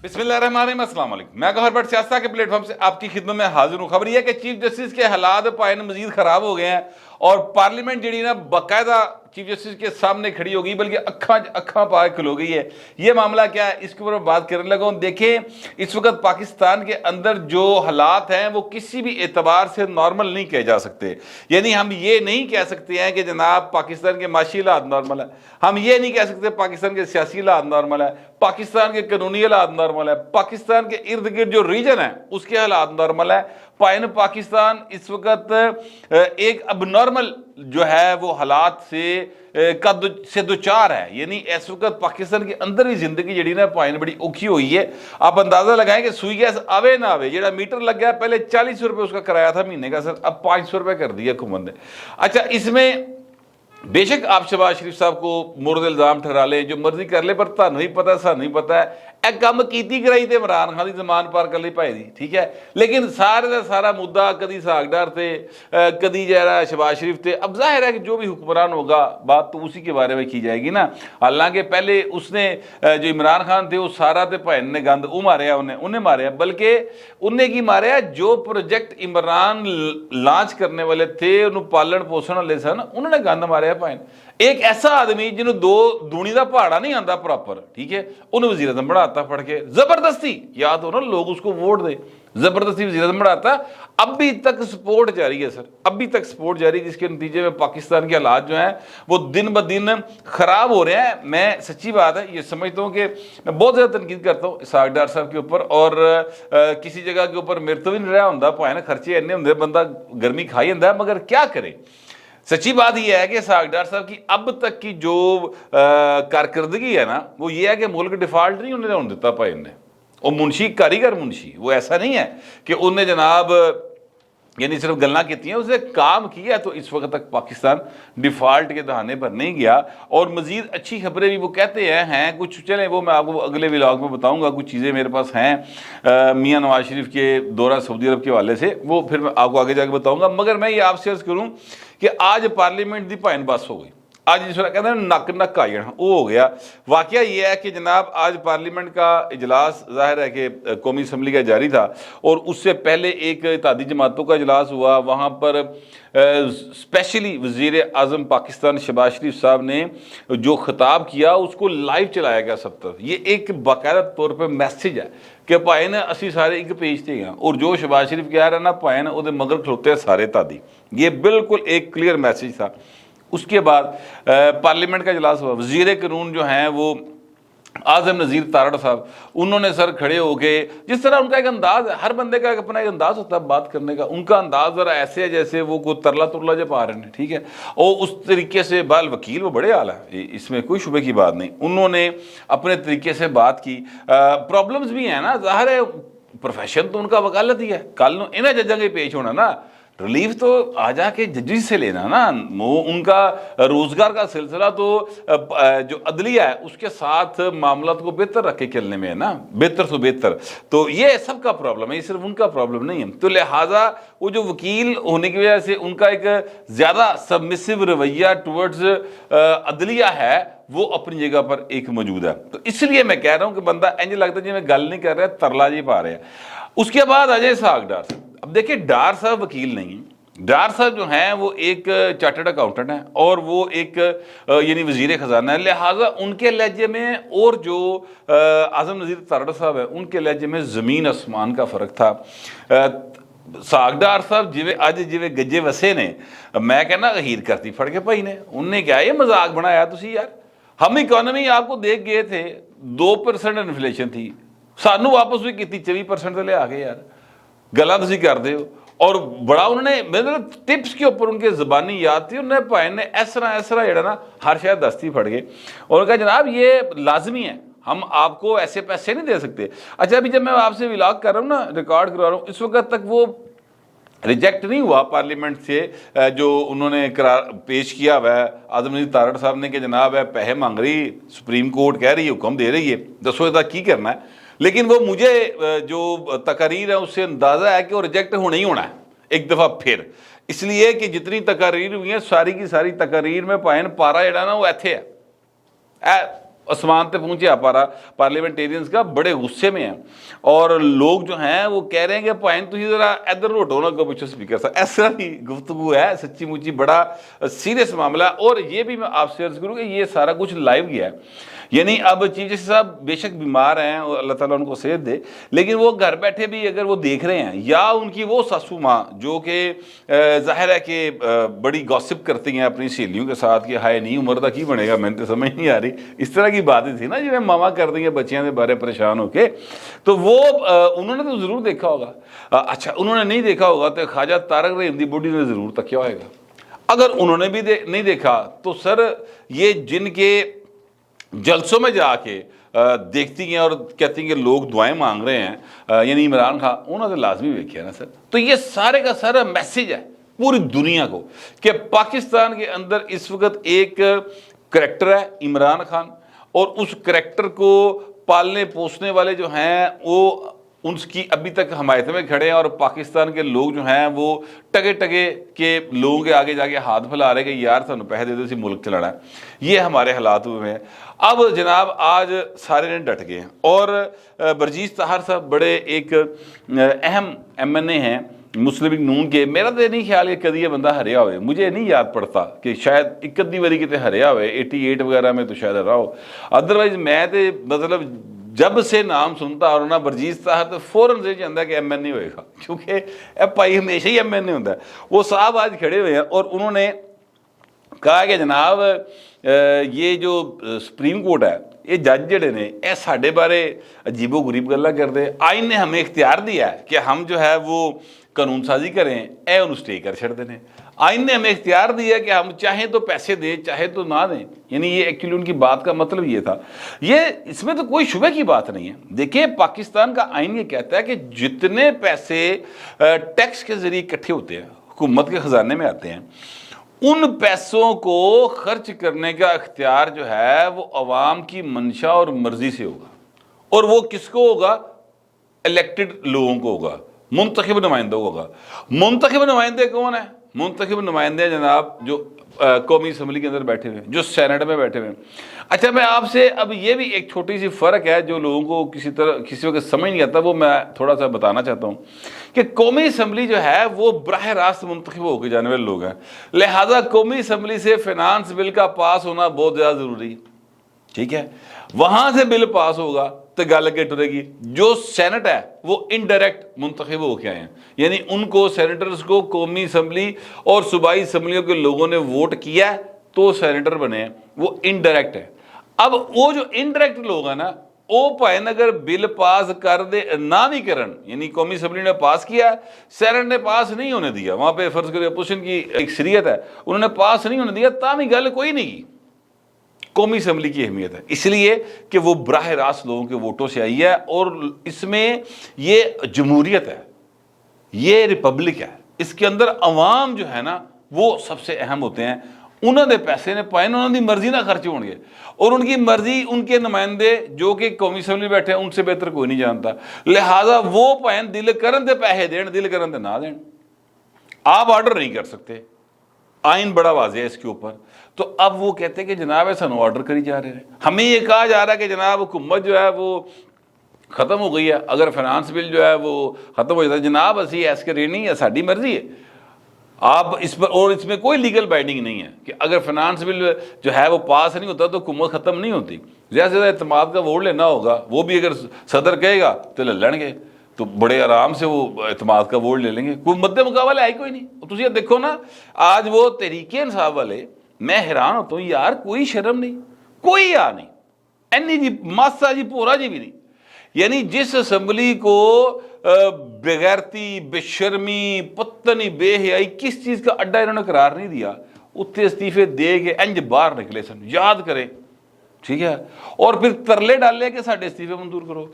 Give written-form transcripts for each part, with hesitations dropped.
बिस्मिल्लाहिर्रहमानिर्रहीम, अस्सलाम वालेकुम। मैं गौहर भट्ट सियासत के प्लेटफॉर्म से आपकी खिदमत में हाजिर हूँ। खबर यह है कि चीफ जस्टिस के हालात पायन मजीद खराब हो गए हैं और पार्लियामेंट जी ना बाकायदा चीफ जस्टिस के सामने खड़ी हो गई, बल्कि अखा पा खलो गई है। ये मामला क्या है, इसके ऊपर बात करने लगा हूँ। देखें, इस वक्त पाकिस्तान के अंदर जो हालात हैं वो किसी भी एतबार से नॉर्मल नहीं कहे जा सकते। यानी हम ये नहीं कह सकते हैं कि जनाब पाकिस्तान के माशी हालात नॉर्मल है, हम ये नहीं कह सकते पाकिस्तान के सियासी हालात नॉर्मल है, पाकिस्तान के कानूनी हालात नॉर्मल है, पाकिस्तान के इर्द गिर्द जो रीजन है उसके हालात नॉर्मल है। पाइन पाकिस्तान इस वक्त एक अबनॉर्मल जो है वो हालात से दोचार है। यानी इस वक्त पाकिस्तान के अंदर ही जिंदगी जड़ी ना पाइन बड़ी औखी हुई है। आप अंदाजा लगाएं कि सुई गैस आवे ना आवे, जेड़ा मीटर लग गया पहले 40 रुपये उसका किराया था महीने का सर, अब 500 रुपये कर दिया हुकूमत ने। अच्छा, इसमें बेशक आप शहबाज शरीफ साहब को मुर्द इल्जाम ठहरा लें, जो मर्जी कर ले, पर तुहानू नहीं पता, सानू नहीं पता है ਇਹ ਕੰਮ ਕੀਤੀ ਕਰਾਈ ਤੇ ਇਮਰਾਨ ਖਾਨ ਦੀ ਜ਼ਮਾਨ ਪਾਰ ਕਰ ਲਈ ਭਾਈ ਦੀ, ਠੀਕ ਹੈ। लेकिन सारे का सारा मुद्दा कभी सागडार थे, कभी जरा शहबाज शरीफ थे। अब जाहिर है कि जो भी हुक्मरान होगा बात तो उसी के बारे में की जाएगी ना। हालांकि पहले उसने जो इमरान खान थे वो सारा तो भाई ने गंद वो मारिया, उन्हें मारिया, बल्कि उन्हें की मारिया जो प्रोजेक्ट इमरान लॉन्च करने वाले थे, उन्होंने पालन पोषण वाले सन, उन्होंने गंद मारिया भाई। एक ऐसा आदमी जिन्होंने दो दूनी का पहाड़ा नहीं आता प्रॉपर, ठीक है, उन्हें वजीर आजम बढ़ाता पढ़ के जबरदस्ती, याद हो ना, लोग उसको वोट दे, जबरदस्ती वजीर आजम बढ़ाता। अभी तक सपोर्ट जारी है सर, अभी तक सपोर्ट जारी है, जिसके नतीजे में पाकिस्तान के हालात जो हैं वो दिन ब दिन खराब हो रहे हैं। मैं सच्ची बात है ये समझता हूँ कि मैं बहुत ज़्यादा तनकीद करता हूँ इसहाक डार साहब के ऊपर, और किसी जगह के ऊपर मेरे तो भी नहीं रहा होंगे, भाई ना खर्चे इन्ने होंगे, बंदा गर्मी खा ही होंगे, मगर क्या करे। सच्ची बात यह है कि इसहाक डार साहब की अब तक की जो कारकर्दगी है ना वो ये है कि मुल्क डिफॉल्ट नहीं उन्हें होने देता भाई ने। वो मुंशी कारीगर मुंशी, वो ऐसा नहीं है कि उन्हें जनाब यानी सिर्फ गल्ला की हैं, उसने काम किया। तो इस वक्त तक पाकिस्तान डिफ़ॉल्ट के दहाने पर नहीं गया। और मज़ीद अच्छी खबरें भी वो कहते हैं कुछ, चलें वो मैं आपको अगले व्लॉग में बताऊंगा। कुछ चीज़ें मेरे पास हैं मियां नवाज शरीफ के दौरा सऊदी अरब के हवाले से, वो फिर मैं आपको आगे जाके बताऊंगा। मगर मैं ये आपसे अर्ज़ करूँ कि आज पार्लियामेंट की भाइन बस हो गई। आज जिस कहते हैं नक नक आ जाना वो हो गया। वाकया ये है कि जनाब आज पार्लियामेंट का इजलास जाहिर है कि कौमी असम्बली का जारी था, और उससे पहले एक इत्तेहादी जमातों का इजलास हुआ। वहाँ पर स्पेशली वज़ीर आज़म पाकिस्तान शहबाज शरीफ साहब ने जो खिताब किया उसको लाइव चलाया गया सब तरफ। ये एक बाकायदा तौर पर मैसेज है कि भाई ने असी सारे एक पेज थे हैं, और जो शहबाज शरीफ कह रहा ना भाई ने वो मगर खलोते सारे इत्तेहादी। ये बिल्कुल एक क्लियर मैसेज था। उसके बाद पार्लियामेंट का इजलास हुआ। वज़ीर कानून जो हैं वो आज़म नज़ीर तारड़ साहब, उन्होंने सर खड़े हो गए, जिस तरह उनका एक अंदाज़ है, हर बंदे का अपना एक अंदाज़ होता है बात करने का। उनका अंदाज़ ज़रा ऐसे है जैसे वो कोई तरला तुरला जब आ रहे हैं, ठीक है, और उस तरीके से बाल वकील वो बड़े आला है, इसमें कोई शुबे की बात नहीं। उन्होंने अपने तरीके से बात की। प्रॉब्लम्स भी हैं ना, ज़ाहिर है प्रोफेशन तो उनका वकालत ही है। कल इन्हें जजा के पेश होना ना, रिलीफ तो आ जाके जजेस से लेना ना, वो उनका रोजगार का सिलसिला तो जो अदलिया है उसके साथ मामला को बेहतर रख के चलने में है ना, बेहतर से बेहतर। तो ये सबका प्रॉब्लम है, ये सिर्फ उनका प्रॉब्लम नहीं है। तो लिहाजा वो जो वकील होने की वजह से उनका एक ज़्यादा सबमिसिव रवैया टुवर्ड्स अदलिया है वो अपनी जगह पर एक मौजूद है। तो इसलिए मैं कह रहा हूँ कि बंदा इंज लगता है जी मैं गल नहीं कर रहा, तरला जी पा रहे हैं। उसके बाद अजय इसहाक डार साहब, अब देखिए डार साहब वकील नहीं है, डार साहब जो हैं वो एक चार्टर्ड अकाउंटेंट हैं और वो एक यानी वजीर ख़जाना है। लिहाजा उनके लहजे में और जो आज़म नज़ीर तारड़ साहब है उनके लहजे में ज़मीन आसमान का फ़र्क था। सागडार साहब जिवें अज जिवें गज्जे वसे ने, मैं कहना हीर करती फड़ के भाई ने, उनने क्या ये मजाक बनाया तुसी यार। हम इकोनॉमी आपको देख गए थे 2% इन्फ्लेशन थी, सानू वापस भी की 24% से ले आ गए यार, गल्लां तुसीं करदे हो। और बड़ा उन्होंने मतलब टिप्स के ऊपर उनके ज़बानी याद थी, उन्होंने भाई ने इस तरह जड़ा ना हर शायद दस्ती फड़ गए और कहा जनाब ये लाजमी है, हम आपको ऐसे पैसे नहीं दे सकते। अच्छा, अभी जब मैं आपसे व्लॉग कर रहा हूँ ना, रिकॉर्ड करवा रहा हूँ, इस वक्त तक वो रिजेक्ट नहीं हुआ पार्लियामेंट से जो उन्होंने करार पेश किया हुआ है आज़म नज़ीर तारड़ साहब ने कि जनाब है पैसे मांग रही, सुप्रीम कोर्ट कह रही है, हुक्म दे रही है, दसो इसका की करना है। लेकिन वो मुझे जो तकारीर है उससे अंदाज़ा है कि वो रिजेक्ट होना ही होना है एक दफ़ा फिर, इसलिए कि जितनी तकारीर हुई हैं सारी की सारी तकारीर में पायन पारा जड़ा ना वो इत्थे है, आसमान पे पहुंचे आप पार्लियामेंटेरियंस का बड़े गुस्से में हैं और लोग जो हैं वो कह रहे हैं कि भाई तुम जरा इधर रोटो ना पिछले स्पीकर साहब, ऐसा ही गुफ्तगू है, सच्ची मुच्ची बड़ा सीरियस मामला। और ये भी मैं आपसे अर्ज करूँ कि ये सारा कुछ लाइव गया है, यानी अब चीफ जस्टिस साहब बेशक बीमार हैं और अल्लाह ताला उनको सेहत दे, लेकिन वो घर बैठे भी अगर वो देख रहे हैं, या उनकी वो सासू माँ जो कि जाहिर है कि बड़ी गॉसिप करती हैं अपनी सहेलियों के साथ कि हाय नहीं उम्र का की बनेगा, मैंने तो समझ नहीं आ रही, इस तरह की बातें थी ना जिन्हें मामा कर दी हैं बच्चियों के बारे परेशान होके, तो वो उन्होंने तो ज़रूर देखा होगा। अच्छा, उन्होंने नहीं देखा होगा तो ख्वाजा तारक रहीम दी बुढ़ी ने ज़रूर तकिया होगा। अगर उन्होंने भी नहीं देखा तो सर ये जिनके जलसों में जाके देखती हैं और कहती हैं कि लोग दुआएं मांग रहे हैं, यानी इमरान खान, उन्होंने तो लाजमी देखा ना सर। तो ये सारे का सारा मैसेज है पूरी दुनिया को कि पाकिस्तान के अंदर इस वक्त एक करैक्टर है इमरान खान, और उस करैक्टर को पालने पोसने वाले जो हैं वो उसकी अभी तक हमायत में खड़े हैं, और पाकिस्तान के लोग जो हैं वो टगे टगे के लोगों के आगे जाके हाथ फैला रहे कि यार सानू पैसे दे दो, इसी मुल्क चलाना है। ये हमारे हालात हुए हैं। अब जनाब आज सारे ने डट गए हैं, और बरजीश ताहर साहब बड़े एक अहम MNA हैं मुस्लिम लीग नून के। मेरा तो नहीं ख्याल कि कभी ये बंदा हरिया हुए, मुझे नहीं याद पड़ता कि शायद एक अद्धी बारी कितने हरिया हुए, 88 वगैरह में तो शायद हरा हो। अदरवाइज मैं तो मतलब जब से नाम सुनता और ना बरजीश साहब तो फौरन से चाहता कि MNA होएगा, क्योंकि भाई हमेशा ही MNA होता है। वो साहब आज खड़े हुए हैं और उन्होंने कहा कि जनाब ये जो सुप्रीम कोर्ट है, ये जज जड़े ने ये साढ़े बारे अजीबो गरीब गल्लां करते, आइन ने हमें इख्तियार दिया है कि हम जो है वो कानून साजी करें, ए उन्होंने स्टे कर छड़ते हैं। आइन ने हमें इख्तियार दिया कि हम चाहें तो पैसे दें चाहे तो ना दें, यानी ये एक्चुअली उनकी बात का मतलब ये था। ये इसमें तो कोई शुबे की बात नहीं है। देखिए पाकिस्तान का आइन ये कहता है कि जितने पैसे टैक्स के जरिए इकट्ठे होते हैं, हुकूमत के खजाने में आते हैं, उन पैसों को खर्च करने का इख्तियार जो है वो अवाम की मंशा और मर्जी से होगा, और वो किसको होगा? इलेक्टेड लोगों को होगा, मुंतखब नुमाइंदों को होगा। मुंतखब नुमाइंदे कौन है? मुंतखब नुमाइंदे जनाब जो कौमी असम्बली के अंदर बैठे हुए हैं, जो सेनेट में बैठे हुए हैं। अच्छा, मैं आपसे अब ये भी एक छोटी सी फ़र्क है जो लोगों को किसी वक्त समझ नहीं आता, वो मैं थोड़ा सा बताना चाहता हूँ कि कौमी असम्बली जो है वो बराह रास्त मुंतखब होकर जाने वाले लोग हैं, लिहाजा कौमी असम्बली से फिनांस बिल का पास होना बहुत ज़्यादा ज़रूरी, ठीक है। वहाँ से बिल पास होगा तो गल अगे टुरेगी। जो सेनेट है वो इनडायरेक्ट मुंतखब होके आए हैं, यानी उनको सेनेटर्स को कौमी असम्बली और सूबाई असम्बलियों के लोगों ने वोट किया तो सेनेटर बने हैं, वो इनडायरेक्ट है। अब वो जो इनडायरेक्ट लोग हैं ना, वो भाई अगर बिल पास कर दे ना भी करन, यानी कौमी असम्बली ने पास किया, सेनेट ने पास नहीं होने दिया, वहाँ पे फर्ज करिए अपोजिशन की एक शरीयत है, उन्होंने पास नहीं होने दिया, ता भी गल कोई नहीं की। कौमी असम्बली की अहमियत है इसलिए कि वो बराह रास्त लोगों के वोटों से आई है, और इसमें ये जमहूरियत है, ये रिपब्लिक है, इसके अंदर अवाम जो है ना वो सबसे अहम होते हैं। उन्होंने पैसे ने पाए, उन्होंने मर्जी ना खर्च होंगे, और उनकी मर्जी उनके नुमाइंदे जो कि कौमी असम्बली में बैठे हैं उनसे बेहतर कोई नहीं जानता। लिहाजा वो भाई दिल करन दे पैसे देन, दिल करन दे ना देन, आप ऑर्डर नहीं कर सकते। आइन बड़ा वाज़ेह है इसके ऊपर। तो अब वो कहते हैं कि जनाब है सानू ऑर्डर करी जा रहे हैं, हमें ये कहा जा रहा है कि जनाब हुकूमत जो है वो ख़त्म हो गई है, अगर फाइनेंस बिल जो है वो ख़त्म हो जाता है, जनाब असी ऐस करे नहीं है, साड़ी मर्जी है आप इस पर, और इसमें कोई लीगल बाइंडिंग नहीं है कि अगर फाइनेंस बिल जो है वो पास नहीं होता तो हुकूमत ख़त्म नहीं होती। ज़्यादा से ज़्यादा एतमाद का वोट लेना होगा, वो भी अगर सदर कहेगा तो ले लेंगे, तो बड़े आराम से वो एतमाद का वोट ले लेंगे, कोई मद्दे मुकाबले आई कोई नहीं। तुम देखो ना आज वो तहरीक इंसाफ वाले, मैं हैरान होता हूँ यार, कोई शर्म नहीं, कोई यार नहीं, एनी जी मासा जी पोरा जी भी नहीं, यानी जिस असम्बली को बेगैरती बेशर्मी पत्तनी बेहयाई किस चीज़ का अड्डा इन्होंने करार नहीं दिया, उत्ते इस्तीफे दे के इंज बाहर निकले सन, याद करें, ठीक है। और फिर तरले डाले कि साढ़े इस्तीफे मंजूर करो,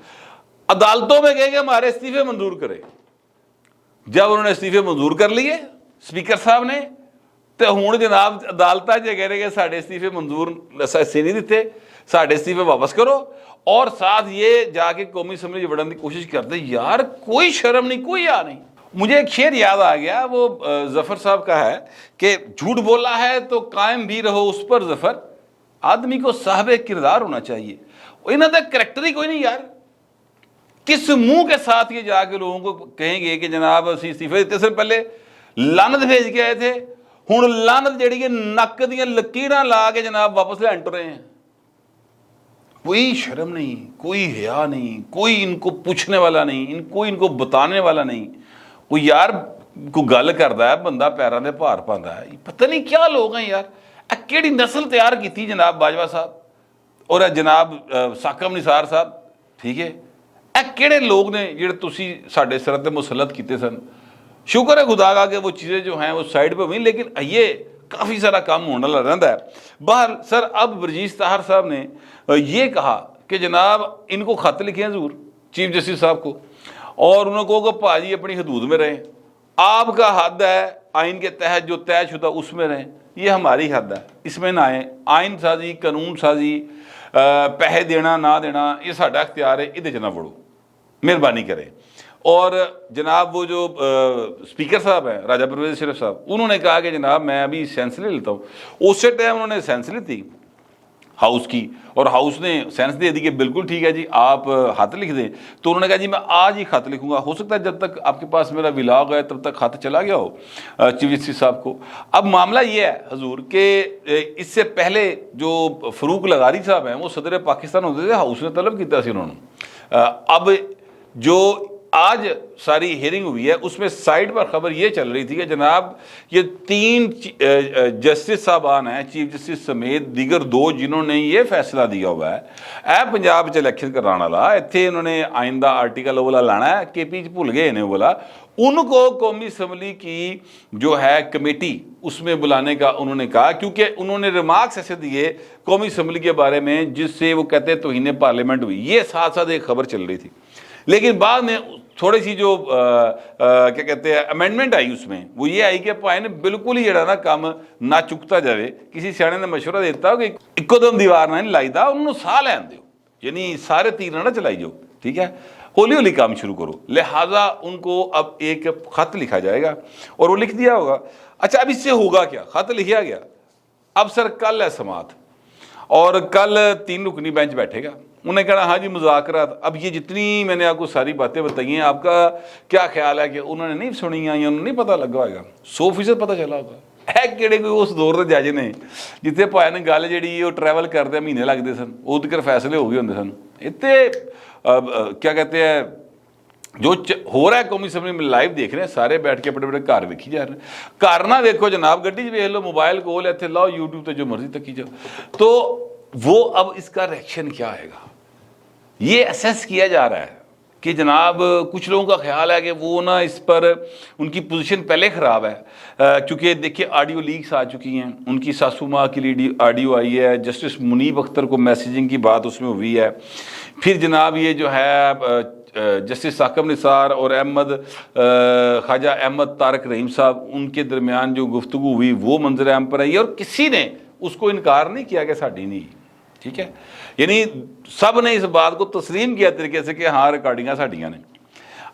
अदालतों में गए कि हमारे इस्तीफे मंजूर करें। जब उन्होंने इस्तीफे मंजूर कर लिए स्पीकर साहब ने, तो हुण जनाब अदालत जो कह रहे कि साढ़े इस्तीफे मंजूर से नहीं दिते, साढ़े इस्तीफे वापस करो, और साथ ये जाके कौमी असम्बली बढ़ने की कोशिश करते। यार कोई शर्म नहीं, कोई आ नहीं। मुझे एक शेर याद आ गया, वो जफर साहब का है कि झूठ बोला है तो कायम भी रहो उस पर जफर, आदमी को साहब किरदार होना चाहिए, इन्हों का करैक्टर ही कोई नहीं यार। किस मुंह के साथ ये जाके लोगों को कहेंगे कि जनाब असी इस्तीफे देते से पहले लानत भेज के आए थे, हुण लानत जिहड़ी है नक दियां लकीरां ला के जनाब वापस लैन टुरे हैं। कोई शर्म नहीं, कोई हया नहीं, कोई इनको पूछने वाला नहीं, कोई इनको बताने वाला नहीं। कोई यार को गल करता है बंदा पैरों में भार पाता है। पता नहीं क्या लोग हैं यार, केड़ी नस्ल तैयार की जनाब बाजवा साहब और जनाब साकम निसार साहब, ठीक है। किहड़े लोग ने जिहड़े तुसी साडे सिर ते मुसलत कीते सन। शुक्र है खुदा का कि वो चीज़ें जो हैं वो साइड पे हुई, लेकिन ये काफ़ी सारा काम होने वाला रहता है। बाहर सर अब वर्जीस ताहर साहब ने ये कहा कि जनाब इनको खत लिखे हैं ज़रूर चीफ जस्टिस साहब को, और उन्होंने कहो कि भाजी अपनी हदूद में रहें, आपका हद है आइन के तहत जो तयशुदा उसमें रहें, ये हमारी हद है, इसमें ना आए। आइन साजी, कानून साजी, पैसे देना ना देना ये साडा इख्तियार है, इहदे च ना वड़ो, मेहरबानी करें। और जनाब वो जो स्पीकर साहब हैं राजा परवेज़ अशरफ साहब, उन्होंने कहा कि जनाब मैं अभी सेंस ले लेता हूँ। उस टाइम उन्होंने सेंस ली थी हाउस की, और हाउस ने सेंस दे दी कि बिल्कुल ठीक है जी आप खत लिख दें। तो उन्होंने कहा जी मैं आज ही खत लिखूंगा, हो सकता है जब तक आपके पास मेरा विलाग है तब तक खत चला गया हो चीफ जस्टिस साहब को। अब मामला ये है हजूर कि इससे पहले जो फरूक लगारी साहब हैं वो सदर पाकिस्तान होते थे, हाउस ने तलब किया सी उन्होंने। अब जो आज सारी हियरिंग हुई है उसमें साइड पर खबर ये चल रही थी कि जनाब ये 3 जस्टिस साहबान हैं, चीफ जस्टिस समेत दीगर 2 जिन्होंने ये फैसला दिया हुआ है ए पंजाब च इलैक्शन कराने वाला, इत्थे इन्होंने आइन का आर्टिकल वाला लाना है, केपी च भूल गए इन्हें बोला, उनको कौमी असम्बली की जो है कमेटी उसमें बुलाने का उन्होंने कहा, क्योंकि उन्होंने रिमार्क्स ऐसे दिए कौमी असम्बली के बारे में जिससे वो कहते हैं तौहीन पार्लियामेंट हुई। ये साथ साथ एक खबर चल रही थी, लेकिन बाद में थोड़ी सी जो क्या कहते हैं अमेंडमेंट आई उसमें वो ये आई कि भाई ने बिल्कुल ही जड़ा ना काम ना चुकता जाए। किसी सियाने ने मशवरा देता कि इकोदम दीवार ना लाईदा, उन्होंने साह लैन दो, यानी सारे तीर ना चलाई जाओ, ठीक है, हौली हौली काम शुरू करो। लिहाजा उनको अब एक खत लिखा जाएगा और वो लिख दिया होगा। अच्छा अब इससे होगा क्या, खत लिखा गया, अब सर कल है समात और कल 3 रुकनी बेंच बैठेगा, उन्होंने कहा हाँ जी मुज़ाकरात। अब ये जितनी मैंने आपको सारी बातें बताई हैं, आपका क्या ख्याल है कि उन्होंने नहीं सुनी या उन्होंने नहीं पता लगा होगा, 100% पता चला होगा। है किहड़े कोई उस दौर के जज ने जिथे भाई ने गल जी वो ट्रैवल करते महीने लगते सन, वो तक फैसले हो गए होंगे सन। इतने क्या कहते हैं जो हो रहा है कौमी असम्बली में लाइव देख रहे हैं, सारे बैठ के बड़े बड़े घर वेखी जा रहे हैं। घर ना देखो जनाब, गड्डी वेख लो, मोबाइल कोल इतने लाओ, यूट्यूब पर जो मर्जी तकी जाओ। तो वो अब इसका रिएक्शन क्या आएगा ये असेस किया जा रहा है कि जनाब कुछ लोगों का ख्याल है कि वो ना इस पर उनकी पोजीशन पहले ख़राब है, क्योंकि देखिए ऑडियो लीक्स आ चुकी हैं, उनकी सासू माँ की ऑडियो आई है, जस्टिस मुनीब अख्तर को मैसेजिंग की बात उसमें हुई है। फिर जनाब ये जो है जस्टिस साकम निसार और ख्वाजा अहमद तारक रहीम साहब उनके दरमियान जो गुफ्तगू हुई वो मंजर आम पर आई और किसी ने उसको इनकार नहीं किया कि साड़ी नहीं, ठीक है, यानी सब ने इस बात को तस्लीम किया तरीके से कि हाँ रिकॉर्डिंग साड़ियाँ ने।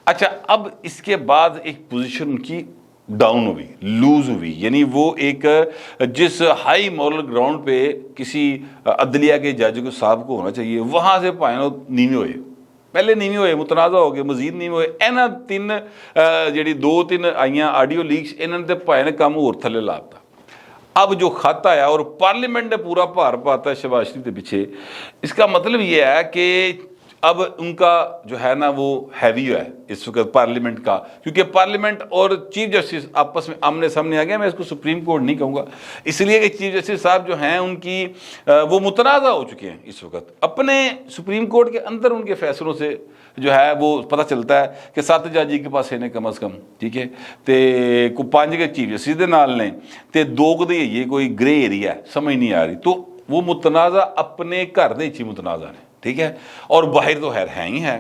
अच्छा अब इसके बाद एक पोजीशन उनकी डाउन हुई, लूज हुई, यानी वो एक जिस हाई मॉरल ग्राउंड पे किसी अदलिया के जज को साहब को होना चाहिए वहाँ से भाएं नीवे होए, पहले नीवे होए, मुतनाज़ा हो गए, मजीद नीवे होए। इन्हां 3 जी 2-3 आईयां ऑडियो लीक्स इन्होंने तो भाएं ने काम होर थले लाता। अब जो खत आया और पार्लियामेंट ने पूरा भार पाता है शहबाज शरीफ के पीछे, इसका मतलब ये है कि अब उनका जो है ना वो हैवी है इस वक्त पार्लियामेंट का, क्योंकि पार्लियामेंट और चीफ जस्टिस आपस में आमने सामने आ गए। मैं इसको सुप्रीम कोर्ट नहीं कहूँगा, इसलिए कि चीफ जस्टिस साहब जो हैं उनकी वो मुतनाज़ा हो चुके हैं इस वक्त अपने सुप्रीम कोर्ट के अंदर। उनके फैसलों से जो है वो पता चलता है कि 7 जज के पास ने कम अज़ कम, ठीक है, तो को 5 के चीफ जस्टिस के नाल ने तो 2 के ये कोई ग्रे एरिया है, समझ नहीं आ रही। तो वो मुतनाज़ा अपने घर दे ही मुतनाज़ा ने, ठीक है, और बाहर तो है ही है।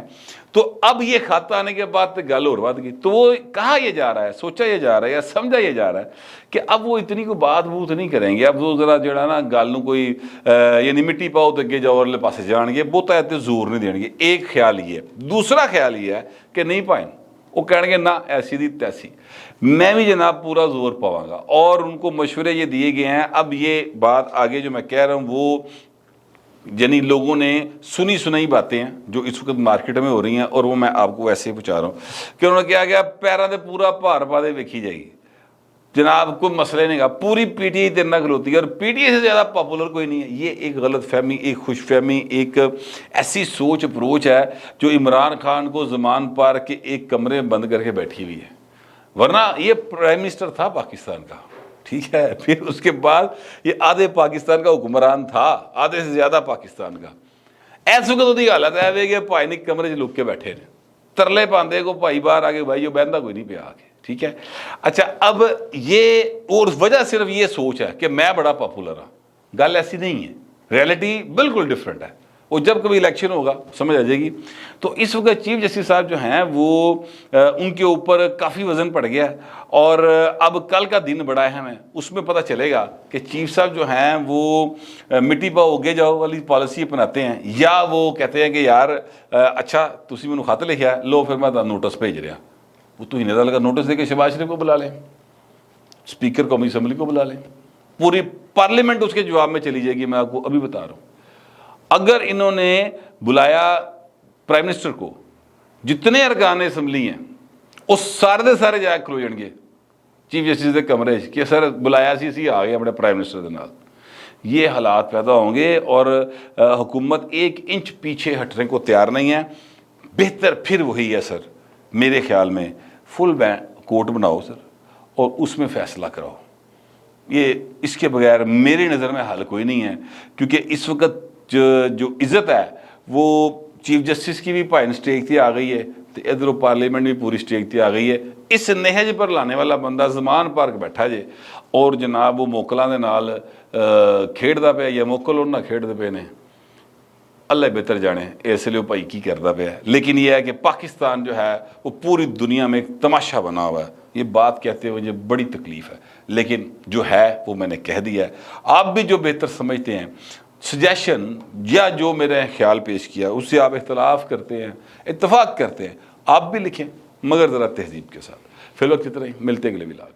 तो अब ये खत आने के बाद तो गल और बात गई। तो वो कहा ये जा रहा है, सोचा ये जा रहा है या समझा ये जा रहा है कि अब वो इतनी कोई बात बूत नहीं करेंगे, अब वो जरा जरा ना गल कोई यानी मिट्टी पाओ तो अगे जाओ अगले पासे जाएंगे, बहुता इतने जोर नहीं देंगे। एक ख्याल ये है, दूसरा ख्याल ये है कि नहीं भाई وہ کہیں گے نا ایسی دی تیسی. میں بھی جناب پورا زور پاؤں گا, اور ان کو مشورے یہ دیے گئے ہیں. اب یہ بات آگے جو میں کہہ رہا ہوں وہ یعنی لوگوں نے سنی سنائی باتیں ہیں جو اس وقت مارکیٹ میں ہو رہی ہیں, اور وہ میں آپ کو ایسے ہی پہنچا رہا ہوں کہ انہوں نے کیا گیا پیروں سے پورا بھار پا دے ویکھی جائے گی. جناب کوئی مسئلہ نہیں گا, پوری پی ٹی آئی تیرے نہ کھلوتی ہے, اور پی ٹی آئی سے زیادہ پاپولر کوئی نہیں ہے. یہ ایک غلط فہمی, ایک خوش فہمی, ایک ایسی سوچ اپروچ ہے جو عمران خان کو زمان پار کے ایک کمرے میں بند کر کے بیٹھی ہوئی ہے. ورنہ یہ پرائم منسٹر تھا پاکستان کا, ٹھیک ہے, پھر اس کے بعد یہ آدھے پاکستان کا حکمران تھا, آدھے سے زیادہ پاکستان کا. ایس وقت وہ حالت ہے کہ بھائی نے کمرے چ لک کے بیٹھے نے, ترلے پاندے کو بھائی باہر آگے بھائی بہندا کوئی نہیں پیا آگے, ٹھیک ہے. اچھا اب یہ اور وجہ صرف یہ سوچ ہے کہ میں بڑا پاپولر ہوں. گل ایسی نہیں ہے, ریئلٹی بالکل ڈفرینٹ ہے. وہ جب کبھی الیکشن ہوگا سمجھ آ جائے گی. تو اس وقت چیف جسٹس صاحب جو ہیں وہ ان کے اوپر کافی وزن پڑ گیا ہے, اور اب کل کا دن بڑا اہم ہے. اس میں پتہ چلے گا کہ چیف صاحب جو ہیں وہ مٹی پاؤ اگے جاؤ والی پالیسی اپناتے ہیں, یا وہ کہتے ہیں کہ یار اچھا تسی مینوں خط لکھیا ہے لو پھر میں نوٹس بھیج رہا. وہ تو ہی نہیں لگا نوٹس دے کے شہباز شریف کو بلا لیں, اسپیکر قومی اسمبلی کو بلا لیں, پوری پارلیمنٹ اس کے جواب میں چلی جائے گی. میں آپ کو ابھی بتا رہا ہوں, اگر انہوں نے بلایا پرائم منسٹر کو, جتنے ارکان اسمبلی ہیں وہ سارے دے سارے جا کھلو جان گے چیف جسٹس دے کمرے کہ سر بلایا سی آ گئے اپنے پرائم منسٹر دے نال. یہ حالات پیدا ہوں گے, اور حکومت ایک انچ پیچھے ہٹنے کو تیار نہیں ہے. بہتر پھر وہی ہے سر, میرے خیال میں فل کورٹ بناؤ سر, اور اس میں فیصلہ کراؤ. یہ اس کے بغیر میری نظر میں حل کوئی نہیں ہے, کیونکہ اس وقت جو عزت ہے وہ چیف جسٹس کی بھی پائن سٹیک تھی آ گئی ہے, تو ادھر پارلیمنٹ بھی پوری سٹیک تھی آ گئی ہے. اس نہج پر لانے والا بندہ زمان پارک بیٹھا جے, اور جناب وہ موکلاں دے نال کھیڈدا پیا یا موکل اور نہ کھیڈدے پے نے, اللہ بہتر جانے اس لیے وہ بھائی کی کرتا پیا ہے. لیکن یہ ہے کہ پاکستان جو ہے وہ پوری دنیا میں ایک تماشا بنا ہوا ہے. یہ بات کہتے ہوئے مجھے بڑی تکلیف ہے, لیکن جو ہے وہ میں نے کہہ دیا ہے. آپ بھی جو بہتر سمجھتے ہیں, سجیشن یا جو میرے خیال پیش کیا اس سے آپ اختلاف کرتے ہیں, اتفاق کرتے ہیں, آپ بھی لکھیں, مگر ذرا تہذیب کے ساتھ. فی الوقت اتنا ہی, ملتے اگلے ولاگ.